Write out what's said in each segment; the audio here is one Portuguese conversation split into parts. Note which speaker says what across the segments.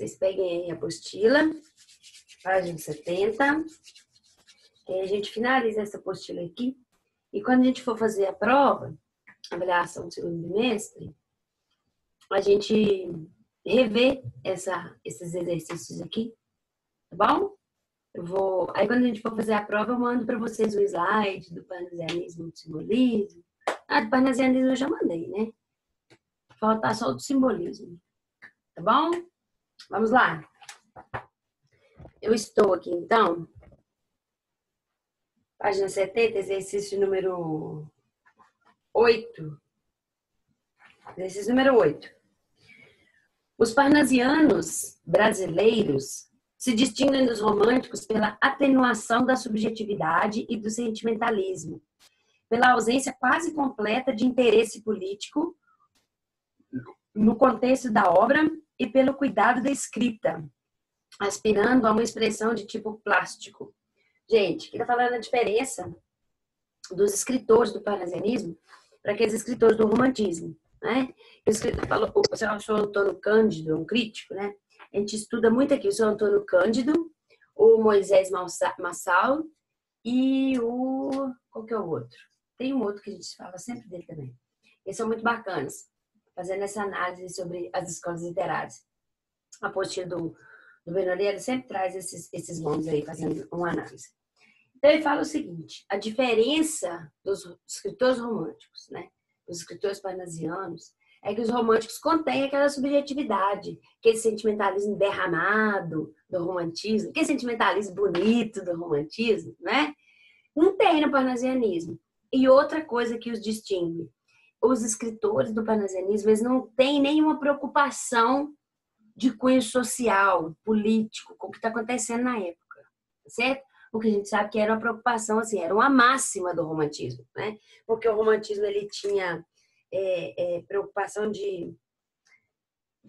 Speaker 1: Vocês peguem aí a apostila, página 70. E aí a gente finaliza essa apostila aqui. E quando a gente for fazer a prova, a avaliação do segundo bimestre, a gente revê esses exercícios aqui, tá bom? Aí quando a gente for fazer a prova, eu mando para vocês o slide do parnasianismo e do simbolismo. Do parnasianismo eu já mandei, né? Falta só o do simbolismo. Tá bom? Vamos lá. Eu estou aqui, então, página 70, exercício número 8. Exercício número 8. Os parnasianos brasileiros se distinguem dos românticos pela atenuação da subjetividade e do sentimentalismo, pela ausência quase completa de interesse político no contexto da obra e pelo cuidado da escrita, aspirando a uma expressão de tipo plástico. Gente, aqui está falando a diferença dos escritores do parnasianismo para aqueles escritores do romantismo, né? O senhor Antônio Cândido, um crítico, né? A gente estuda muito aqui o senhor Antônio Cândido, o Moisés Massal e qual que é o outro? Tem um outro que a gente fala sempre dele também. Eles são muito bacanas, fazendo essa análise sobre as escolas literárias. A apostila do Benoliel sempre traz esses nomes aí, fazendo uma análise. Então, ele fala o seguinte: a diferença dos escritores românticos, né, dos escritores parnasianos, é que os românticos contêm aquela subjetividade, aquele sentimentalismo derramado do romantismo, aquele sentimentalismo bonito do romantismo, né? Não tem no parnasianismo. E outra coisa que os distingue: os escritores do parnasianismo, eles não têm nenhuma preocupação de cunho social, político, com o que está acontecendo na época, certo? Porque a gente sabe que era uma preocupação, assim, era uma máxima do romantismo, né? Porque o romantismo, ele tinha preocupação de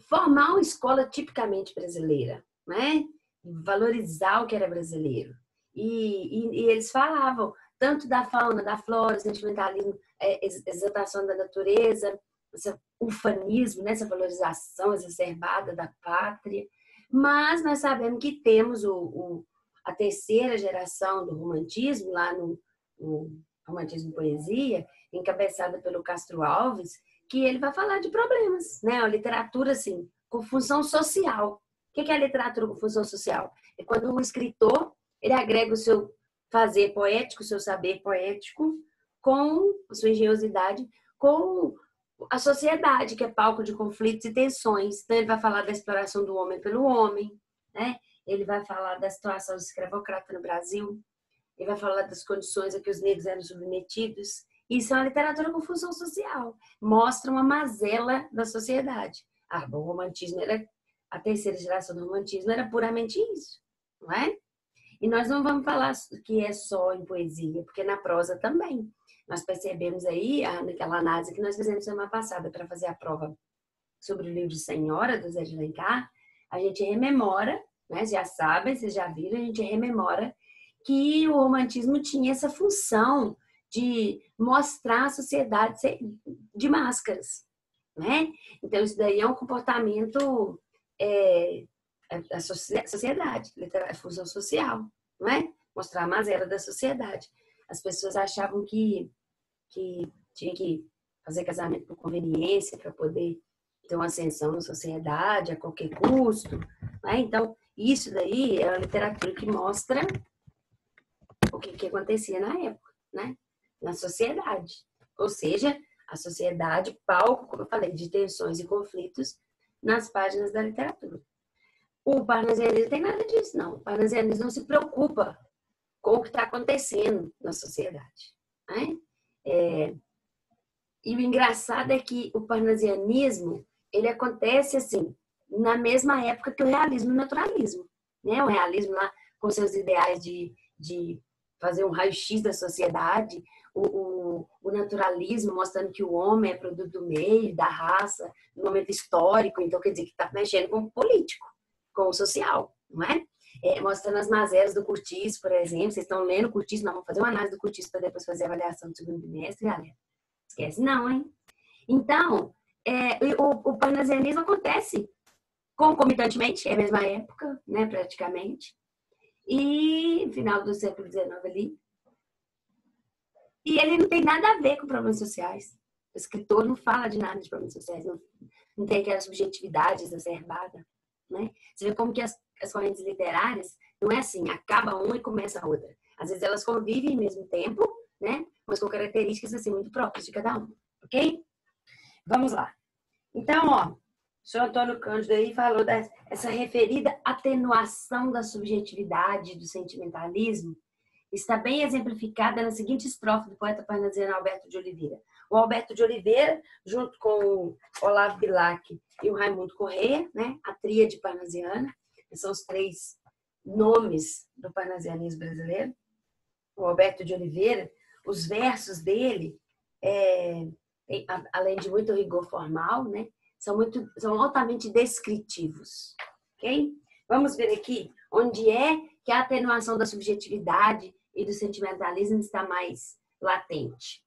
Speaker 1: formar uma escola tipicamente brasileira, né? Valorizar o que era brasileiro. E eles falavam tanto da fauna, da flora, sentimentalismo, exaltação da natureza, esse ufanismo, né? Essa valorização exacerbada da pátria. Mas nós sabemos que temos a terceira geração do romantismo, lá no Romantismo e Poesia, encabeçada pelo Castro Alves, que ele vai falar de problemas, né? A literatura, assim, com função social. O que é a literatura com função social? É quando o escritor, ele agrega o seu fazer poético, o seu saber poético, com a sua engenhosidade, com a sociedade, que é palco de conflitos e tensões. Então, ele vai falar da exploração do homem pelo homem, né? Ele vai falar da situação escravocrata no Brasil, ele vai falar das condições a que os negros eram submetidos. Isso é uma literatura com função social. Mostra uma mazela da sociedade. O romantismo a terceira geração do romantismo era puramente isso, não é? E nós não vamos falar que é só em poesia, porque na prosa também. Nós percebemos aí, naquela análise que nós fizemos semana passada para fazer a prova sobre o livro Senhora, do Zé de Alencar, a gente rememora, né, já sabem, vocês já viram, a gente rememora que o romantismo tinha essa função de mostrar a sociedade de máscaras, né? Então, isso daí é um comportamento da sociedade, a função social, não é? Mostrar a mazela da sociedade. As pessoas achavam que tinha que fazer casamento por conveniência para poder ter uma ascensão na sociedade a qualquer custo, né? Então, isso daí é a literatura que mostra o que acontecia na época, né? Na sociedade. Ou seja, a sociedade, palco, como eu falei, de tensões e conflitos nas páginas da literatura. O parnasianismo não tem nada disso, não. O parnasianismo não se preocupa com o que está acontecendo na sociedade, né? E o engraçado é que o parnasianismo, ele acontece assim, na mesma época que o realismo e o naturalismo, né? O realismo lá com seus ideais de fazer um raio-x da sociedade, o naturalismo mostrando que o homem é produto do meio, da raça, no momento histórico, então quer dizer que está mexendo com o político, com o social, não é? Mostrando as mazelas do Curtiço, por exemplo. Vocês estão lendo o Curtiço, nós vamos fazer uma análise do Curtiço para depois fazer a avaliação do segundo bimestre, galera. Esquece não, hein? Então, o parnasianismo acontece concomitantemente, é a mesma época, né, praticamente, e final do século XIX ali. E ele não tem nada a ver com problemas sociais. O escritor não fala de nada de problemas sociais, não tem aquela subjetividade exacerbada, né? Você vê como que as correntes literárias não é assim, acaba uma e começa a outra. Às vezes elas convivem ao mesmo tempo, né? Mas com características assim muito próprias de cada uma, ok? Vamos lá. Então, ó, o senhor Antônio Cândido aí falou dessa referida atenuação da subjetividade, do sentimentalismo, está bem exemplificada na seguinte estrofe do poeta parnasiano Alberto de Oliveira. O Alberto de Oliveira, junto com o Olavo Bilac e o Raimundo Corrêa, né, a tríade parnasiana, são os três nomes do parnasianismo brasileiro. O Alberto de Oliveira, os versos dele, além de muito rigor formal, né, são altamente descritivos. Ok? Vamos ver aqui onde é que a atenuação da subjetividade e do sentimentalismo está mais latente.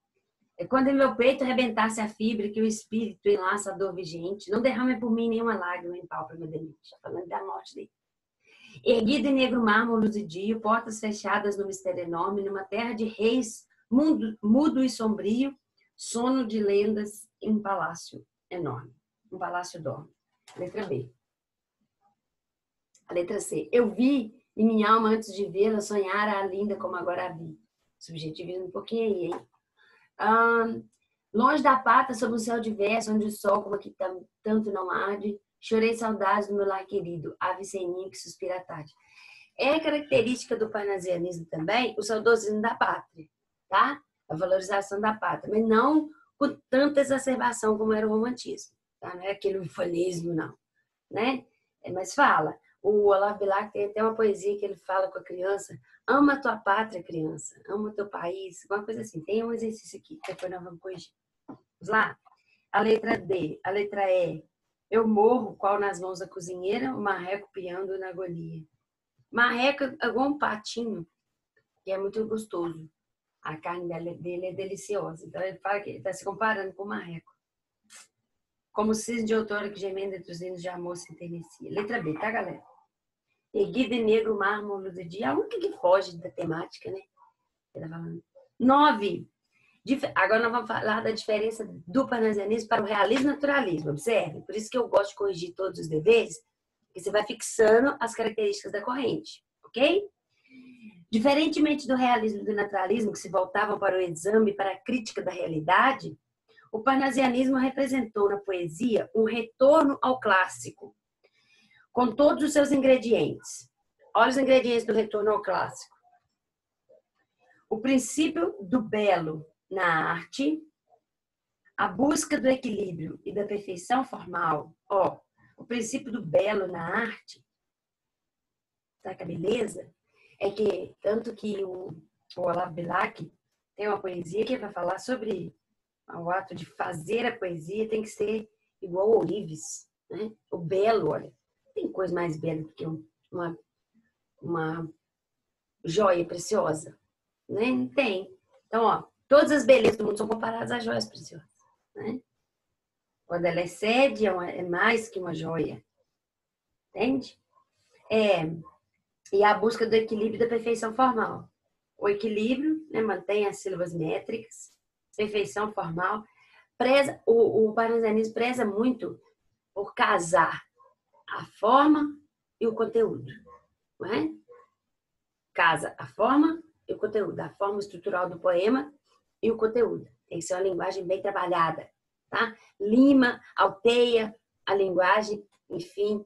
Speaker 1: É quando em meu peito rebentasse a fibra que o espírito enlaça a dor vigente, não derrame por mim nenhuma lágrima em pálpebra demente. Falando da morte dele. Erguido em negro mármore luzidio, portas fechadas no mistério enorme, numa terra de reis, mudo e sombrio, sono de lendas em um palácio enorme. Um palácio dorme. Letra B. A letra C. Eu vi e minha alma, antes de vê-la, sonhara a linda como agora a vi. Subjetivismo um pouquinho aí, hein? Longe da pata, sob um céu diverso, onde o sol, como aqui tanto não arde, chorei saudades do meu lar querido, ave sem ninho que suspira à tarde. É característica do parnasianismo também o saudosismo da pátria, tá? A valorização da pátria, mas não com tanta exacerbação como era o romantismo, tá? Não é aquele ufanismo, não, né? Mas fala. O Olavo Bilac tem até uma poesia que ele fala com a criança: ama a tua pátria, criança, ama o teu país, alguma coisa assim. Tem um exercício aqui, depois nós vamos corrigir. Vamos lá? A letra D, a letra E. Eu morro, qual nas mãos da cozinheira, o marreco piando na agonia. Marreco é igual um patinho, que é muito gostoso. A carne dele é deliciosa. Então ele fala que ele está se comparando com o marreco. Como cisne de outono que gemendo entre os hinos de amor se enternecia. Letra B, tá, galera? Erguido em negro mármore do dia. A única que foge da temática, né? 9. Agora nós vamos falar da diferença do parnasianismo para o realismo e naturalismo. Observe. Por isso que eu gosto de corrigir todos os deveres, porque você vai fixando as características da corrente. Ok? Diferentemente do realismo e do naturalismo, que se voltavam para o exame e para a crítica da realidade, o parnasianismo representou na poesia um retorno ao clássico, com todos os seus ingredientes. Olha os ingredientes do retorno ao clássico. O princípio do belo na arte, a busca do equilíbrio e da perfeição formal. Ó, o princípio do belo na arte, sabe que a beleza? É que, tanto que o Olavo Bilac tem uma poesia que vai falar sobre o ato de fazer a poesia tem que ser igual ao ourives, né? O belo, olha, tem coisa mais bela do que uma joia preciosa, né? Não tem. Então, ó, todas as belezas do mundo são comparadas a joias preciosas, né? Quando ela excede, é mais que uma joia, entende? E a busca do equilíbrio e da perfeição formal. O equilíbrio, né, mantém as sílabas métricas, perfeição formal. O parnasianismo preza muito por casar a forma e o conteúdo, não é? Casa a forma e o conteúdo, a forma estrutural do poema e o conteúdo. Tem que ser uma linguagem bem trabalhada, tá? Lima, alteia a linguagem, enfim,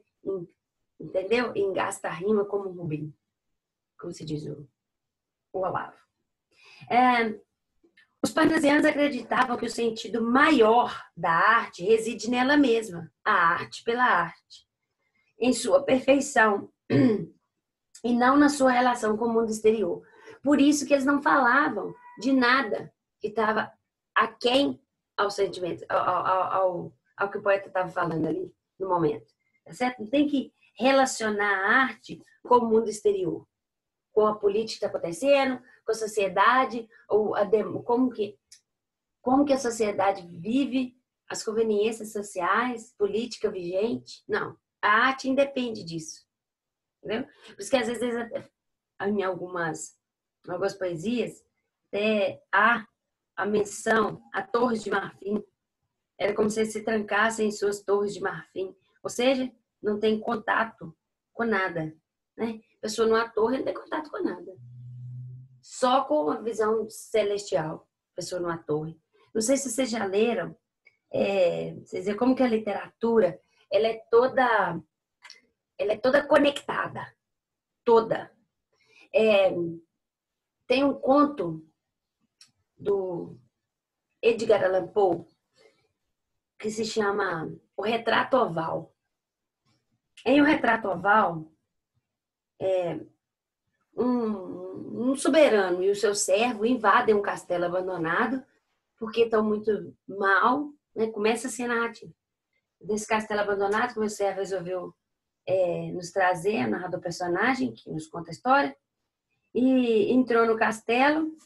Speaker 1: entendeu? Engasta a rima como um rubim, como se diz o Olavo. Os parnasianos acreditavam que o sentido maior da arte reside nela mesma, a arte pela arte, em sua perfeição e não na sua relação com o mundo exterior. Por isso que eles não falavam de nada que estava aquém ao sentimento, ao que o poeta estava falando ali no momento. Tá certo? Não tem que relacionar a arte com o mundo exterior, com a política que está acontecendo, com a sociedade, ou como que a sociedade vive, as conveniências sociais, política vigente. Não. A arte independe disso, entendeu? Por isso que às vezes em algumas poesias há a menção a torres de marfim. Era como se eles se trancassem em suas torres de marfim. Ou seja, não tem contato com nada, né? A pessoa numa torre não tem contato com nada. Só com a visão celestial, a pessoa numa torre. Não sei se vocês já leram, vocês veem como que a literatura, ela é toda conectada, toda. Tem um conto do Edgar Allan Poe que se chama O Retrato Oval. Em O Retrato Oval, um soberano e o seu servo invadem um castelo abandonado porque estão muito mal, né? Começa a cena desse castelo abandonado que o meu servo resolveu nos trazer, a narrador personagem que nos conta a história, e entrou no castelo,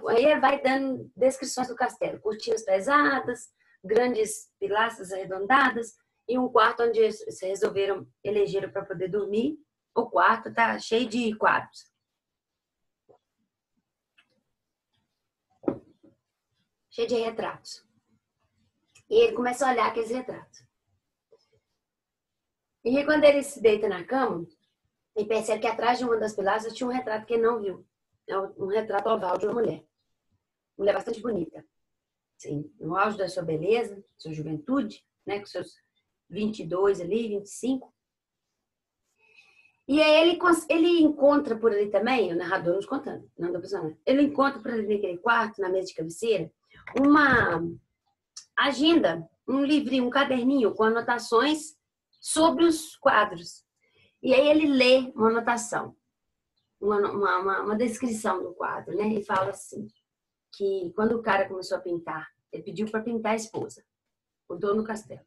Speaker 1: aí vai dando descrições do castelo, cortinas pesadas, grandes pilastras arredondadas e um quarto onde eles resolveram eleger para poder dormir. O quarto tá cheio de quadros. Cheio de retratos. E ele começa a olhar aqueles retratos. E aí, quando ele se deita na cama, ele percebe que atrás de uma das pilastras tinha um retrato que ele não viu. É um retrato oval de uma mulher. Mulher bastante bonita. Sim, no auge da sua beleza, sua juventude, né, com seus 22 ali, 25. E aí ele encontra por ali também, o narrador nos contando, não do personagem. Ele encontra por ali naquele quarto, na mesa de cabeceira, uma agenda, um livrinho, um caderninho com anotações sobre os quadros. E aí ele lê uma anotação, uma descrição do quadro, né? E fala assim, que quando o cara começou a pintar, ele pediu para pintar a esposa, o dono do castelo.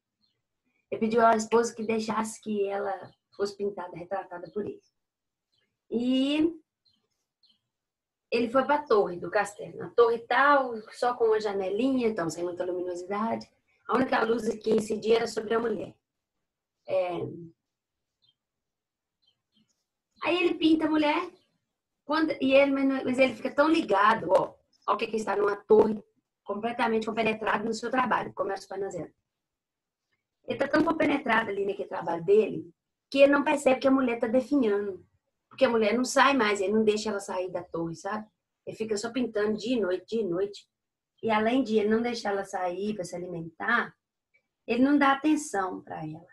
Speaker 1: Ele pediu à esposa que deixasse que ela fosse pintada, retratada por ele. E ele foi para a torre do castelo. Na torre tal, só com uma janelinha, então sem muita luminosidade. A única luz que incidia era sobre a mulher. Aí ele pinta a mulher, mas ele fica tão ligado ao que está numa torre, completamente compenetrado no seu trabalho, comércio parnasiano. Ele está tão compenetrado ali naquele trabalho dele, que ele não percebe que a mulher está definhando. Porque a mulher não sai mais, ele não deixa ela sair da torre, sabe? Ele fica só pintando dia e noite, dia e noite. E além de ele não deixar ela sair para se alimentar, ele não dá atenção para ela.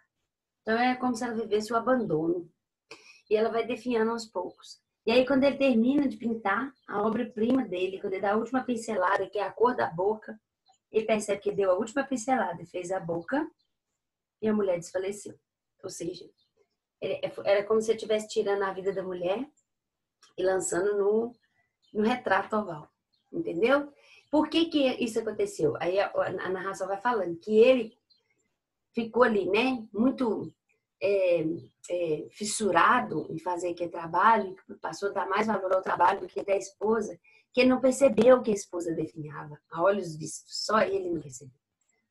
Speaker 1: Então é como se ela vivesse o abandono. E ela vai definhando aos poucos. E aí quando ele termina de pintar a obra-prima dele, quando ele dá a última pincelada, que é a cor da boca, ele percebe que deu a última pincelada e fez a boca, e a mulher desfaleceu. Ou seja, era como se ele estivesse tirando a vida da mulher e lançando no retrato oval. Entendeu? Por que isso aconteceu? Aí a narração vai falando que ele ficou ali, né? Muito fissurado em fazer aquele trabalho, passou a dar mais valor ao trabalho do que da esposa, que ele não percebeu que a esposa definhava. A olhos vistos, só ele não percebeu.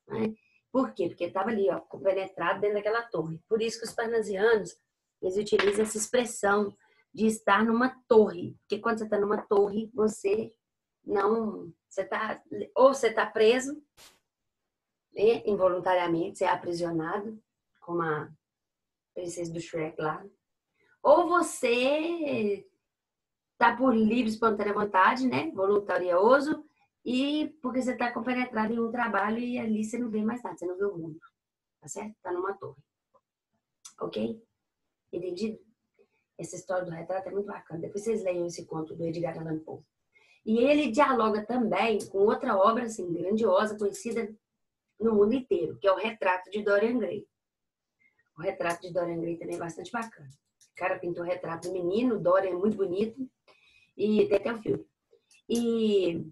Speaker 1: Né? Por quê? Porque ele estava ali, compenetrado dentro daquela torre. Por isso que os parnasianos, eles utilizam essa expressão de estar numa torre. Porque quando você está numa torre, você está preso, né, involuntariamente, você é aprisionado, como a princesa do Shrek lá. Ou você está por livre, espontânea vontade, né, voluntarioso, e porque você está compenetrado em um trabalho e ali você não vê mais nada, você não vê o mundo. Tá certo? Está numa torre. Ok? Entendido? Essa história do retrato é muito bacana. Depois vocês leiam esse conto do Edgar Allan Poe. E ele dialoga também com outra obra assim, grandiosa, conhecida no mundo inteiro, que é o Retrato de Dorian Gray. O Retrato de Dorian Gray também é bastante bacana. O cara pintou o retrato do menino, o Dorian é muito bonito, e tem até o filme. E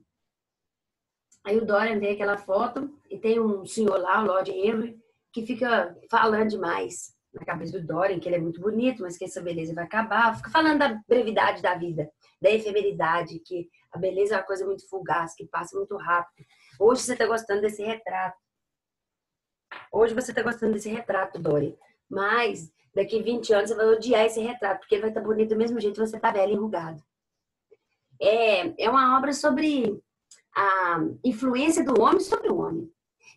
Speaker 1: aí o Dorian vê aquela foto e tem um senhor lá, o Lord Henry, que fica falando demais na cabeça do Dorian, que ele é muito bonito, mas que essa beleza vai acabar. Fica falando da brevidade da vida, da efemeridade, que a beleza é uma coisa muito fugaz, que passa muito rápido. Hoje você está gostando desse retrato. Hoje você está gostando desse retrato, Dorian. Mas Daqui 20 anos você vai odiar esse retrato, porque ele vai estar bonito do mesmo jeito que você está velho e enrugado. É uma obra sobre a influência do homem sobre o homem.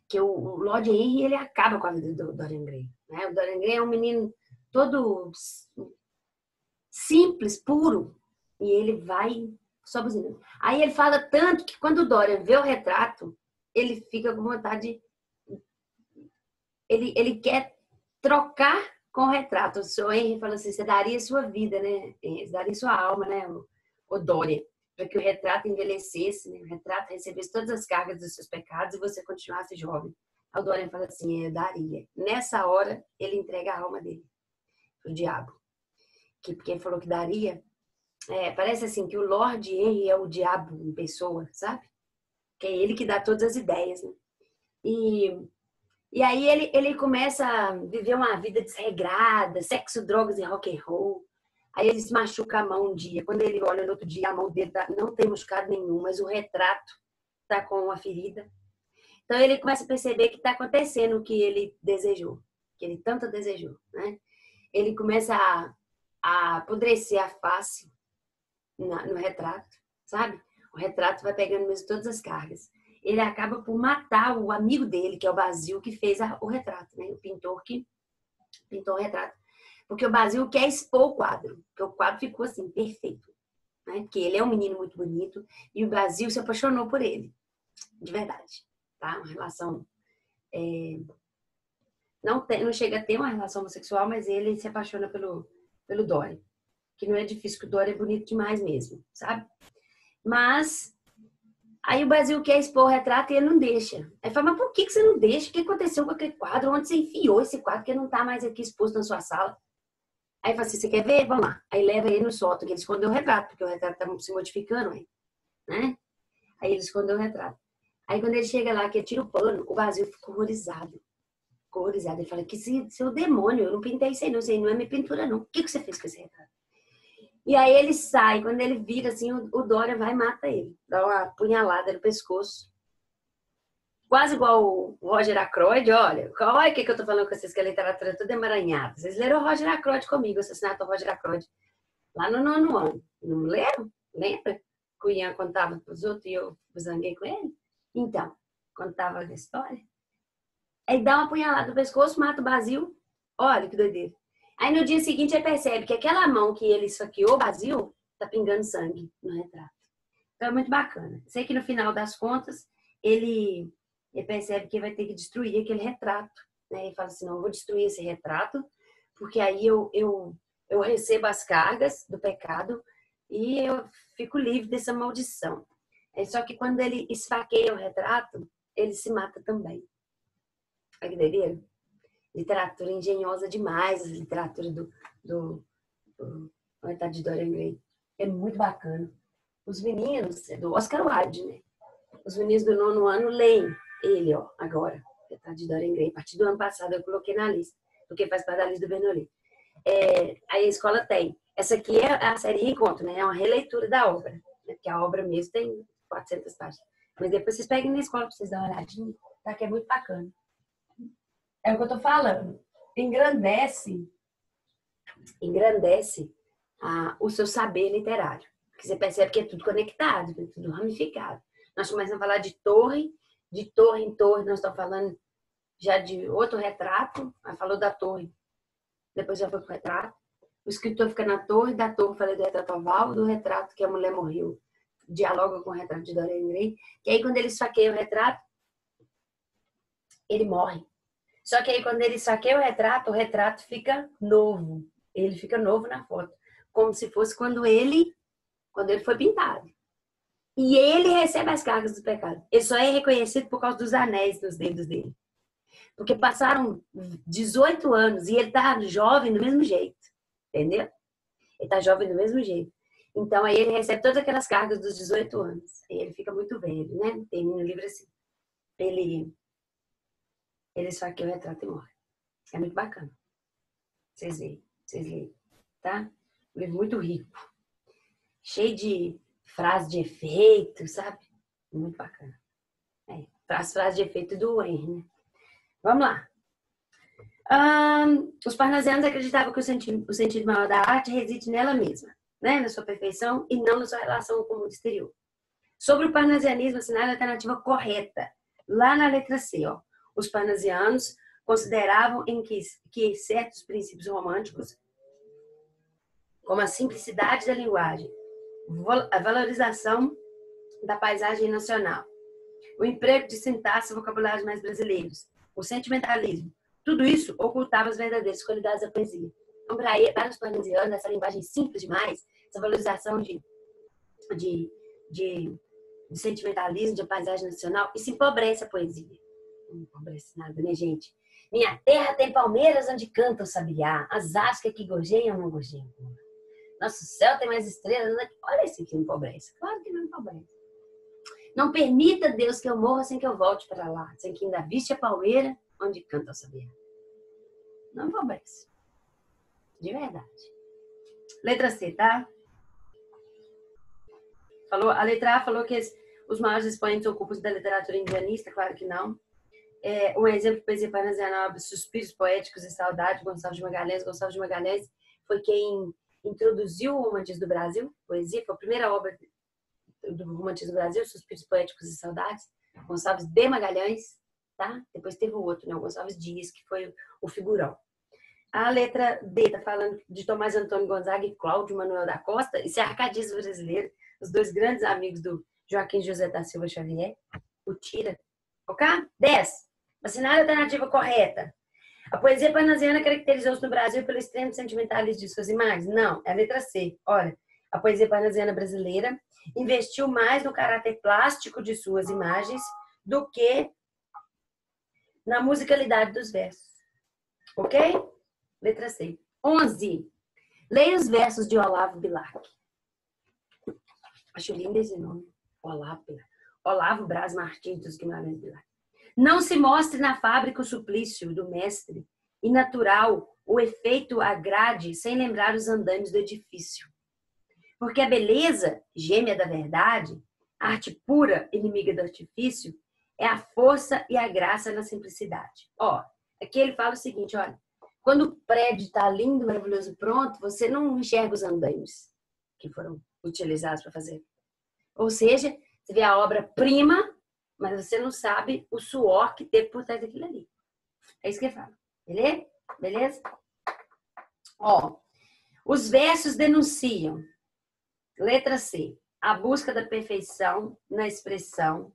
Speaker 1: Que o Lord Henry, ele acaba com a vida do Dorian Gray. Né? O Dorian Gray é um menino todo simples, puro, e ele vai só buzinando. Aí ele fala tanto que quando o Dorian vê o retrato, ele fica com vontade ele quer trocar com o retrato. O senhor Henry fala assim, você daria sua vida, né? Você daria sua alma, né, o Dorian, para que o retrato envelhecesse, né? O retrato recebesse todas as cargas dos seus pecados e você continuasse jovem. Aí o Dorian fala assim, eu daria. Nessa hora, ele entrega a alma dele pro diabo. Porque ele falou que daria. Parece assim que o Lord Henry é o diabo em pessoa, sabe? Que é ele que dá todas as ideias, né? E aí ele começa a viver uma vida desregrada, sexo, drogas e rock and roll. Aí ele se machuca a mão um dia. Quando ele olha no outro dia, a mão dele não tem machucado nenhum, mas o retrato está com uma ferida. Então ele começa a perceber que está acontecendo o que ele desejou, que ele tanto desejou, né? Ele começa a apodrecer a face no retrato, sabe? O retrato vai pegando mesmo todas as cargas. Ele acaba por matar o amigo dele, que é o Basil, que fez o retrato, né? O pintor que pintou o retrato. Porque o Basil quer expor o quadro, porque o quadro ficou assim, perfeito. Né? Porque ele é um menino muito bonito e o Basil se apaixonou por ele, de verdade. Tá? Uma relação... não chega a ter uma relação homossexual, mas ele se apaixona pelo Dorian. Que não é difícil, que o Dorian é bonito demais mesmo, sabe? Mas... Aí o Brasil quer expor o retrato e ele não deixa. Aí fala, mas por que você não deixa? O que aconteceu com aquele quadro? Onde você enfiou esse quadro que não está mais aqui exposto na sua sala? Aí fala assim, você quer ver? Vamos lá. Aí leva ele no sótão, que ele escondeu o retrato, porque o retrato está se modificando, né? Aí ele escondeu o retrato. Aí quando ele chega lá, que ele tira o pano, o Brasil fica horrorizado. Ficou horrorizado. Ele fala, que seu demônio, eu não pintei isso aí não é minha pintura não. O que você fez com esse retrato? E aí ele sai, quando ele vira assim, o Dorian vai e mata ele. Dá uma punhalada no pescoço. Quase igual o Roger Ackroyd, olha o que eu tô falando com vocês, que a literatura é toda emaranhada. Vocês leram o Roger Ackroyd comigo, o assassinato do Roger Ackroyd, lá no 9º ano. Não leram? Lembra? Que o Ian contava pros outros e eu zanguei com ele? Então, contava a história. Aí dá uma punhalada no pescoço, mata o Basil. Olha que doideira. Aí no dia seguinte ele percebe que aquela mão que ele esfaqueou, o Basil, tá pingando sangue no retrato. Então é muito bacana. Sei que no final das contas, ele percebe que vai ter que destruir aquele retrato. Né? Ele fala assim, não, eu vou destruir esse retrato, porque aí eu recebo as cargas do pecado e eu fico livre dessa maldição. Só que quando ele esfaqueia o retrato, ele se mata também. Olha que doideira. Literatura engenhosa demais, a literatura do retrato de Dorian Gray. É muito bacana. Os meninos, do Oscar Wilde, né? Os meninos do 9º ano leem ele, ó, agora. Retrato de Dorian Gray. A partir do ano passado eu coloquei na lista, porque faz parte da lista do Bernoulli. Aí a escola tem. Essa aqui é a série Reencontro, né? É uma releitura da obra, né? Porque a obra mesmo tem 400 páginas. Mas depois vocês peguem na escola para vocês darem uma olhadinha, tá? Que é muito bacana. É o que eu tô falando. Engrandece o seu saber literário. Porque você percebe que é tudo conectado, é tudo ramificado. Nós começamos a falar de torre em torre, nós estamos falando já de outro retrato, aí falou da torre, depois já foi pro retrato. O escritor fica na torre, da torre falei do retrato oval, do retrato que a mulher morreu, dialoga com o retrato de Dorian Gray, que aí quando ele esfaqueia o retrato, ele morre. Só que aí quando ele esfaqueia o retrato fica novo. Ele fica novo na foto. Como se fosse quando ele foi pintado. E ele recebe as cargas do pecado. Ele só é reconhecido por causa dos anéis nos dedos dele. Porque passaram 18 anos e ele tá jovem do mesmo jeito. Entendeu? Ele tá jovem do mesmo jeito. Então aí ele recebe todas aquelas cargas dos 18 anos. E ele fica muito velho, né? Termina o livro assim. Ele esfaqueia o retrato e morre. É muito bacana. Vocês leem, tá? Um livro muito rico. Cheio de frases de efeito, sabe? Muito bacana. Traz frases de efeito do Henry, né? Vamos lá. Os parnasianos acreditavam que o sentido maior da arte reside nela mesma, né? Na sua perfeição e não na sua relação com o mundo exterior. Sobre o parnasianismo, assinale a alternativa correta. Lá na letra C, ó. Os parnasianos consideravam que certos princípios românticos, como a simplicidade da linguagem, a valorização da paisagem nacional, o emprego de sintaxe e vocabulários mais brasileiros, o sentimentalismo, tudo isso ocultava as verdadeiras qualidades da poesia. Então, para os parnasianos, essa linguagem simples demais, essa valorização de sentimentalismo, de paisagem nacional, isso empobrece a poesia. Não empobrece nada, né, gente? Minha terra tem palmeiras onde canta o sabiá, as aves que aqui gorjeiam não gorjeiam. Nosso céu tem mais estrelas. Olha isso que empobrece. Claro que não empobrece. Não permita, Deus, que eu morra sem que eu volte para lá, sem que ainda viste a palmeira onde canta o sabiá. Não empobrece. De verdade. Letra C, tá? A letra A falou que os maiores expoentes ocupam da literatura indianista, claro que não. Um exemplo de poesia parnasiana, Suspiros Poéticos e Saudade, Gonçalves de Magalhães. Gonçalves de Magalhães foi quem introduziu o romantismo do Brasil, poesia, foi a primeira obra do romantismo do Brasil, Suspiros Poéticos e Saudades, Gonçalves de Magalhães, tá? Depois teve o outro, né? O Gonçalves Dias, que foi o figurão. A letra D tá falando de Tomás Antônio Gonzaga e Cláudio Manuel da Costa, esse é arcadismo brasileiro, os dois grandes amigos do Joaquim José da Silva Xavier, o Tira. Ok? 10. Assinale a alternativa correta. A poesia parnasiana caracterizou-se no Brasil pelo extremo sentimentalismo de suas imagens? Não, é a letra C. Olha, a poesia parnasiana brasileira investiu mais no caráter plástico de suas imagens do que na musicalidade dos versos. Ok? Letra C. 11. Leia os versos de Olavo Bilac. Acho lindo esse nome. Olavo Bilac. Olavo Braz Martins dos Guimarães Bilac. Não se mostre na fábrica o suplício do mestre, e natural o efeito agrade sem lembrar os andames do edifício. Porque a beleza, gêmea da verdade, a arte pura, inimiga do artifício, é a força e a graça na simplicidade. Ó, aqui ele fala o seguinte, olha, quando o prédio está lindo, maravilhoso, pronto, você não enxerga os andames que foram utilizados para fazer. Ou seja, você vê a obra-prima, mas você não sabe o suor que teve por trás daquilo ali. É isso que ele fala. Beleza? Beleza? Ó, os versos denunciam, letra C, a busca da perfeição na expressão,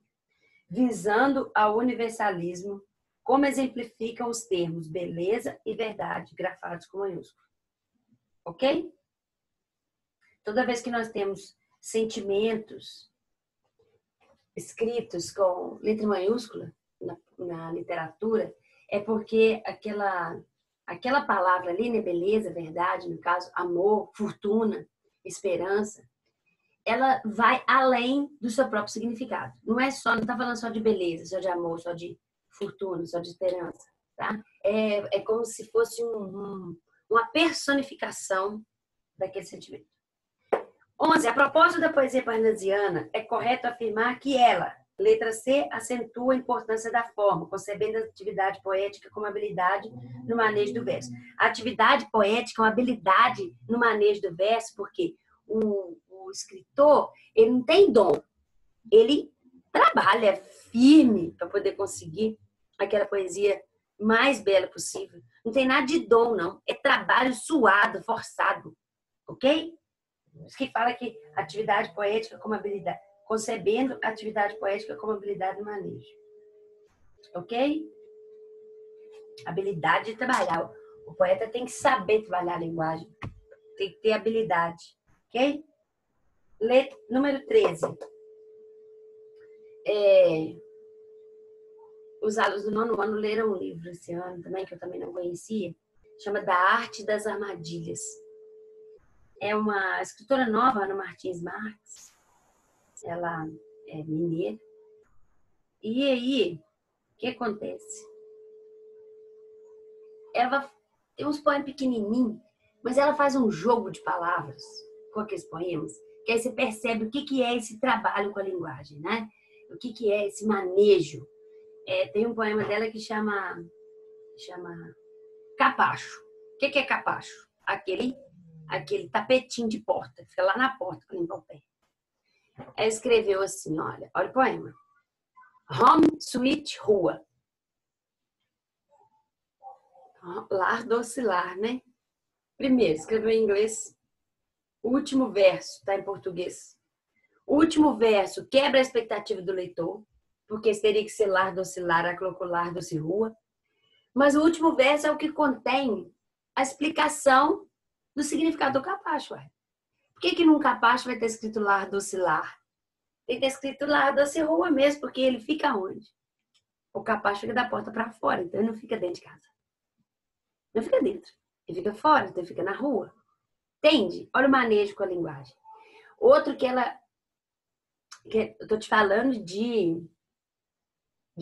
Speaker 1: visando ao universalismo, como exemplificam os termos beleza e verdade, grafados com maiúsculo. Ok? Toda vez que nós temos sentimentos escritos com letra maiúscula na literatura, é porque aquela palavra ali, né, beleza, verdade, no caso, amor, fortuna, esperança, ela vai além do seu próprio significado. Não está falando só de beleza, só de amor, só de fortuna, só de esperança, tá? É como se fosse uma personificação daquele sentimento. 11. A propósito da poesia parnasiana, é correto afirmar que ela, letra C, acentua a importância da forma, concebendo a atividade poética como habilidade no manejo do verso. A atividade poética é uma habilidade no manejo do verso, porque o escritor, ele não tem dom, ele trabalha firme para poder conseguir aquela poesia mais bela possível. Não tem nada de dom, não. É trabalho suado, forçado. Ok? Isso que fala que atividade poética como habilidade, concebendo a atividade poética como habilidade no manejo. Ok? Habilidade de trabalhar. O poeta tem que saber trabalhar a linguagem. Tem que ter habilidade. Ok? Número 13. Os alunos do 9º ano leram um livro esse ano também, que eu também não conhecia, chama Da Arte das Armadilhas. É uma escritora nova, Ana Martins Marques. Ela é mineira. E aí, o que acontece? Ela tem uns poemas pequenininhos, mas ela faz um jogo de palavras com aqueles poemas, que aí você percebe o que é esse trabalho com a linguagem, né? O que é esse manejo. Tem um poema dela que chama Capacho. O que é capacho? Aquele tapetinho de porta. Fica lá na porta para limpar o pé. Ela escreveu assim, olha o poema. Home, sweet, rua. Lar, doce lar, né? Primeiro, escreveu em inglês. O último verso está em português. O último verso quebra a expectativa do leitor, porque teria que ser lar, doce lar, ela colocou lar, doce rua. Mas o último verso é o que contém a explicação do significado do capacho. Ué. Por que num capacho vai ter escrito lar, doce lar? Tem que ter escrito lar, doce rua mesmo, porque ele fica onde? O capacho fica da porta para fora, então ele não fica dentro de casa. Não fica dentro. Ele fica fora, então ele fica na rua. Entende? Olha o manejo com a linguagem. Outro que eu tô te falando de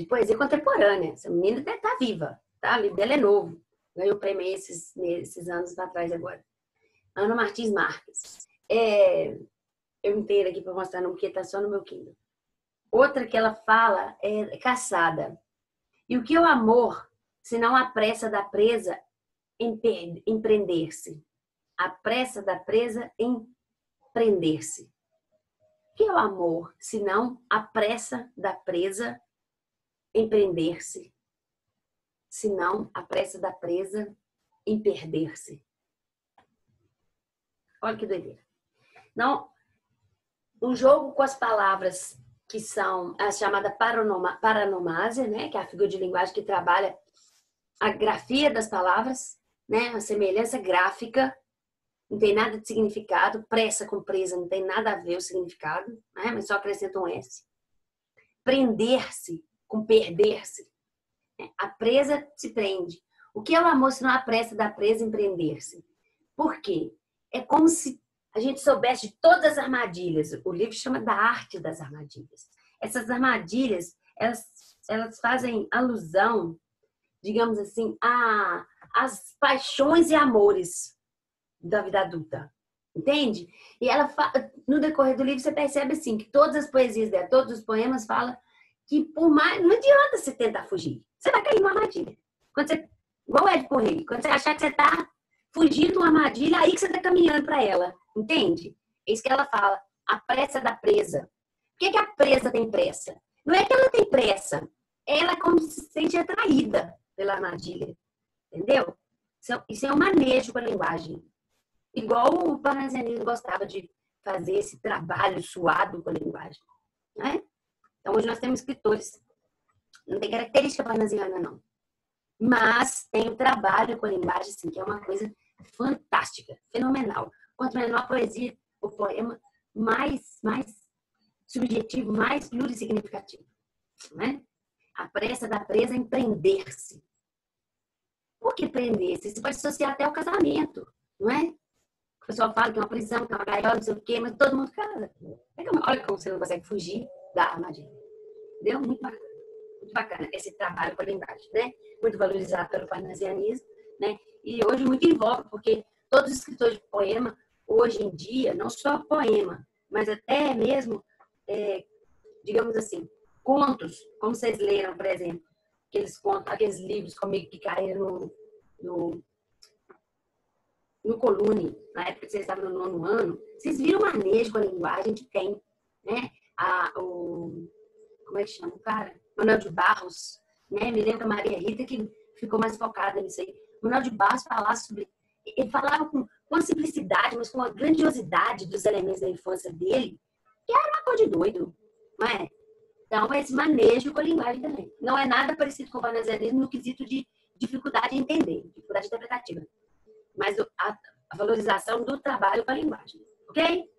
Speaker 1: poesia contemporânea. Essa menina deve estar viva, tá? O livro dela é novo. Ganhou o prêmio esses anos atrás agora. Ana Martins Marques. Eu não tenho aqui para mostrar não, porque tá só no meu Kindle. Outra que ela fala é caçada. E o que é o amor, se não a pressa da presa em prender-se? A pressa da presa em prender-se. O que é o amor, se não a pressa da presa em prender-se? Se não a pressa da presa em perder-se. Olha que doideira. Não, um jogo com as palavras que são a chamada paronomásia, né? Que é a figura de linguagem que trabalha a grafia das palavras, né? A semelhança gráfica, não tem nada de significado, pressa com presa não tem nada a ver o significado, né? Mas só acrescenta um S. Prender-se com perder-se. A presa se prende. O que é o amor se não a pressa da presa em prender-se? Por quê? É como se a gente soubesse de todas as armadilhas. O livro chama da arte das armadilhas. Essas armadilhas, elas fazem alusão, digamos assim, às paixões e amores da vida adulta. Entende? E no decorrer do livro você percebe assim, que todas as poesias dela, todos os poemas falam que por mais, não adianta você tentar fugir. Você vai cair numa armadilha. Igual o Édipo Rei, quando você achar que você está fugindo de uma armadilha, aí que você está caminhando para ela. Entende? É isso que ela fala. A pressa da presa. Por que a presa tem pressa? Não é que ela tem pressa. Ela como se sente atraída pela armadilha. Entendeu? Isso é um manejo com a linguagem. Igual o parnasianismo gostava de fazer esse trabalho suado com a linguagem. Né? Então, hoje nós temos escritores. Não tem característica parnasiana, não. Mas tem o trabalho com a linguagem, assim, que é uma coisa fantástica, fenomenal. Quanto menor a poesia, o poema, mais subjetivo, mais plurissignificativo. Né? A pressa da presa em prender-se. Por que prender-se? Você pode associar até ao casamento, não é? O pessoal fala que é uma prisão, que é uma gaiola, não sei o quê, mas todo mundo casa. Olha como você não consegue fugir da armadilha. Entendeu? Muito bacana. Muito bacana esse trabalho com a linguagem, né? Muito valorizado pelo parnasianismo, né? E hoje muito em voga, porque todos os escritores de poema, hoje em dia, não só poema, mas até mesmo, digamos assim, contos, como vocês leram, por exemplo, aqueles contos, aqueles livros comigo que caíram no Colune, na época que vocês estavam no 9º ano, vocês viram o manejo com a linguagem que tem, né? Como é que chama o cara? Manuel de Barros, né? Me lembro da Maria Rita, que ficou mais focada nisso aí. Manuel de Barros ele falava com uma simplicidade, mas com uma grandiosidade dos elementos da infância dele, que era uma coisa de doido, não é? Então, esse manejo com a linguagem também. Não é nada parecido com o parnasianismo no quesito de dificuldade de entender, dificuldade interpretativa. Mas a valorização do trabalho com a linguagem. Ok?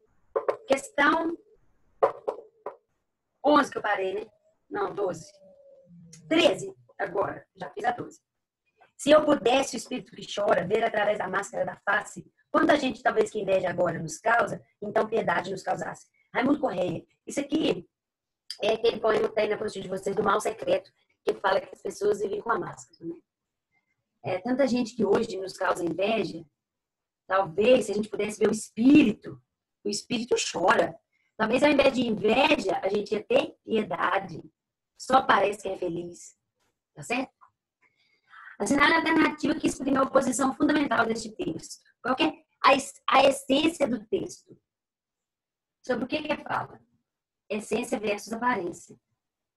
Speaker 1: Questão 11 que eu parei, né? Não, 12. 13 agora. Já fiz a 12. Se eu pudesse, o espírito que chora, ver através da máscara da face, quanta gente talvez que inveja agora nos causa, então piedade nos causasse. Raimundo Correia. Isso aqui é aquele poema que tem na postura de vocês, do Mal Secreto, que fala que as pessoas vivem com a máscara. Né? Tanta gente que hoje nos causa inveja, talvez, se a gente pudesse ver o espírito chora. Talvez, ao invés de inveja, a gente ia ter piedade. Só parece que é feliz. Tá certo? Assinale a alternativa que exprime a oposição fundamental deste texto. Qual que é a essência do texto? Sobre o que fala? Essência versus aparência.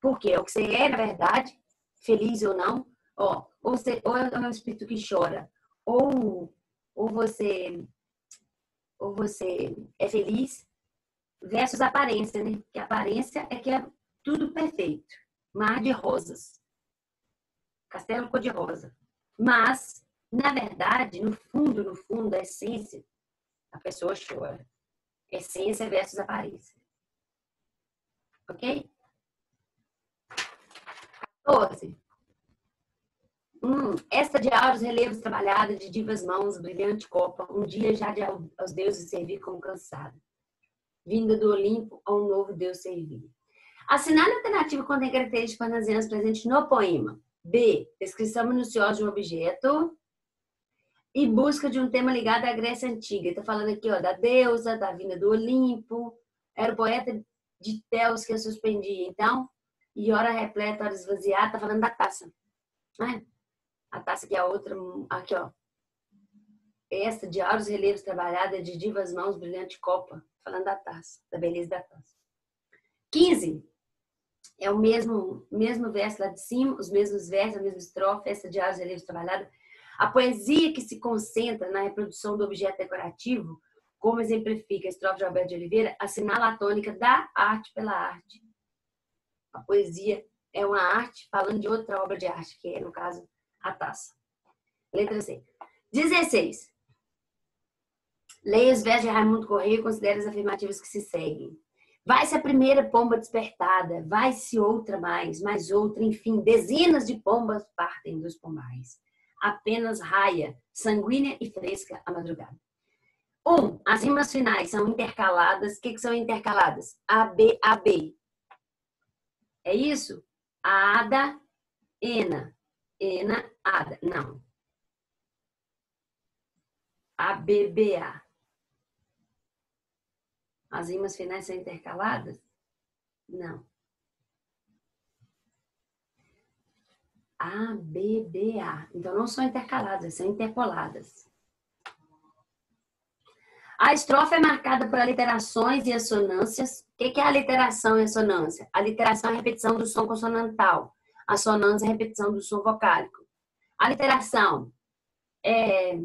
Speaker 1: Porque é o que você é, na verdade, feliz ou não, ou é um espírito que chora, ou você é feliz, versus aparência, né? Que a aparência é que é tudo perfeito. Mar de rosas. Castelo cor-de-rosa. Mas, na verdade, no fundo, a essência, a pessoa chora. Essência versus aparência. Ok? 14. Esta de auros relevos trabalhada, de divas mãos, brilhante copa, um dia já de aos deuses servir como cansada. Vinda do Olimpo a um novo deus servir. Assinale a alternativa contém características parnasianas presentes no poema. B. Descrição minuciosa de um objeto e busca de um tema ligado à Grécia Antiga. Está falando aqui, ó, da deusa, da vinda do Olimpo. Era o poeta de Teos que eu suspendi, então. E hora repleta, hora esvaziada. Está falando da taça. Né? A taça que é a outra, aqui, ó. Esta de auros relevos trabalhada, de divas mãos, brilhante copa. Falando da taça, da beleza da taça. 15. É o mesmo verso lá de cima, os mesmos versos, a mesma estrofe, essa de auros relevos trabalhada. A poesia que se concentra na reprodução do objeto decorativo, como exemplifica a estrofe de Alberto de Oliveira, assinala a tônica da arte pela arte. A poesia é uma arte falando de outra obra de arte, que é, no caso, a taça. Letra C. 16. Leia os versos de Raimundo Corrêa e considere as afirmativas que se seguem. Vai-se a primeira pomba despertada, vai-se outra mais outra, enfim, dezenas de pombas partem dos pombais. Apenas raia, sanguínea e fresca a madrugada. 1. As rimas finais são intercaladas. O que são intercaladas? A, B, A, B. É isso? Ada, ena. Ena, ada. Não. A, B, B, A. As rimas finais são intercaladas? Não. A, B, B, A. Então, não são intercaladas, são interpoladas. A estrofe é marcada por aliterações e assonâncias. O que é aliteração e assonância? A aliteração é a repetição do som consonantal. A assonância é a repetição do som vocálico. A aliteração é...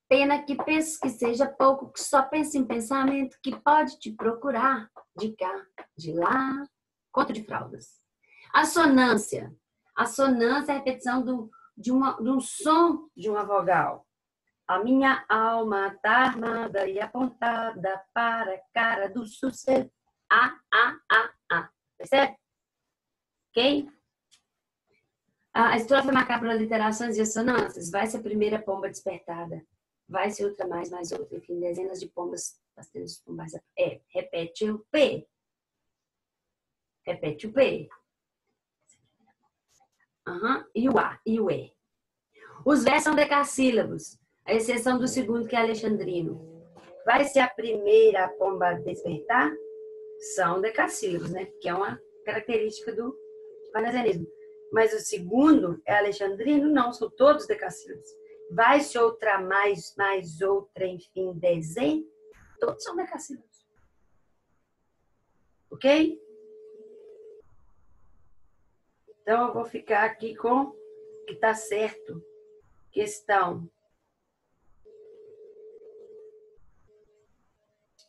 Speaker 1: Pena que penses que seja pouco, que só pense em pensamento que pode te procurar de cá, de lá. Conto de fraldas. Assonância. Assonância é a repetição de um som de uma vogal. A minha alma tá armada e apontada para a cara do sossego. A. Percebe? Ok? A estrofe é marcada por aliterações e assonâncias. Vai ser a primeira pomba despertada. Vai ser outra mais outra. Enfim, dezenas de pombas batendo os pombais. Repete o P. Repete o P. E o A. E o E. Os versos são decassílabos, a exceção do segundo, que é alexandrino. Vai ser a primeira pomba despertar? São decassílabos, né? Que é uma característica do parnasianismo. Mas o segundo é alexandrino? Não, são todos decassílabos. Vai-se outra mais outra, enfim, dezem, todos são decassílabos. Ok? Então, eu vou ficar aqui com que está certo. Questão.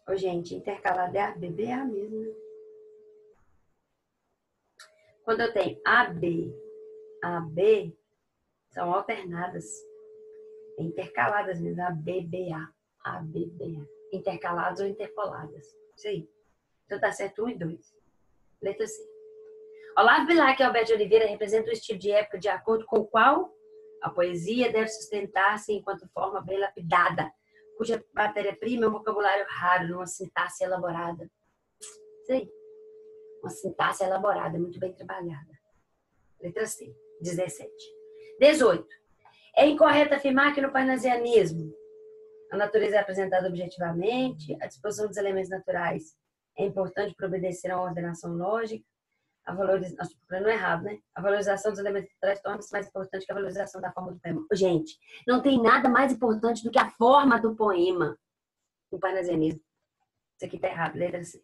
Speaker 1: Ô, gente, intercalado é A, B, B, A mesmo, né? Quando eu tenho A, B, são alternadas. Intercaladas mesmo, A, B, B, A, B, B, A. Intercaladas ou interpoladas. Isso aí. Então tá certo 1 e 2. Letra C. Olavo Bilac e Alberto de Oliveira representam o estilo de época de acordo com o qual a poesia deve sustentar-se enquanto forma bem lapidada, cuja matéria-prima é um vocabulário raro, numa sintaxe elaborada. Isso aí. Uma sintaxe elaborada, muito bem trabalhada. Letra C. 17. 18. É incorreto afirmar que no parnasianismo a natureza é apresentada objetivamente, a disposição dos elementos naturais é importante para obedecer a uma ordenação lógica, Nossa, tô procurando errado, né? A valorização dos elementos literários torna-se mais importante que a valorização da forma do poema. Gente, não tem nada mais importante do que a forma do poema no parnasianismo. Isso aqui tá errado, letra C.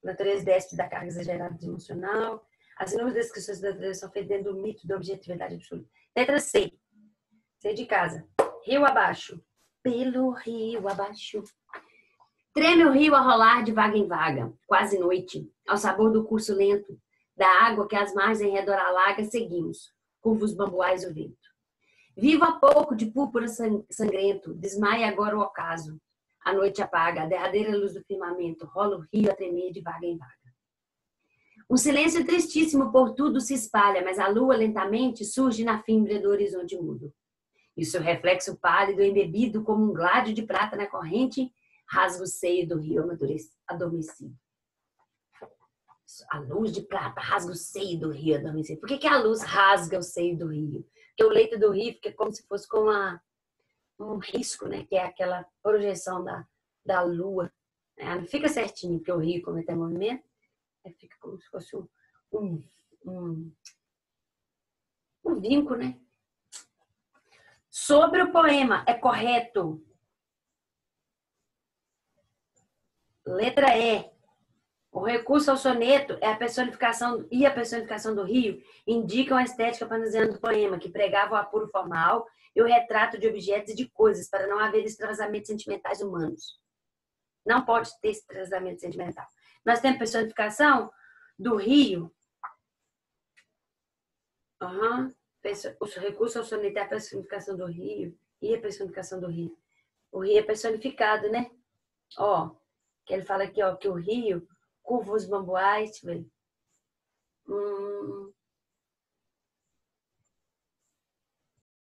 Speaker 1: Natureza déficit da carga exagerada emocional. As inúmeras descrições da natureza são feitas dentro do mito da objetividade absoluta. Letra C. C de casa. Rio abaixo. Pelo rio abaixo. Treme o rio a rolar de vaga em vaga, quase noite, ao sabor do curso lento, da água que as margens em redor alaga, seguimos, curvos bambuais o vento. Vivo há pouco de púrpura sangrento, desmaia agora o ocaso. A noite apaga, a derradeira luz do firmamento, rola o rio a tremer de vaga em vaga. Um silêncio tristíssimo por tudo se espalha, mas a lua lentamente surge na fímbria do horizonte mudo. E o seu reflexo pálido, embebido como um gládio de prata na corrente, rasga o seio do rio adormecido. A luz de prata rasga o seio do rio adormecido. Por que a luz rasga o seio do rio? Porque o leito do rio fica como se fosse com um risco, né? Que é aquela projeção da lua. Não fica certinho, porque o rio, como tem movimento, fica como se fosse um vinco, né? Sobre o poema, é correto. Letra E. O recurso ao soneto é a personificação do rio indicam a estética parnasiana do poema, que pregava o apuro formal e o retrato de objetos e de coisas, para não haver extravasamentos sentimentais humanos. Não pode ter extravasamento sentimental. Nós temos personificação do rio. O recurso ao soneto é a personificação do rio e a personificação do rio. O rio é personificado, né? Que ele fala aqui, que o rio, curva os bambuais, deixa eu ver.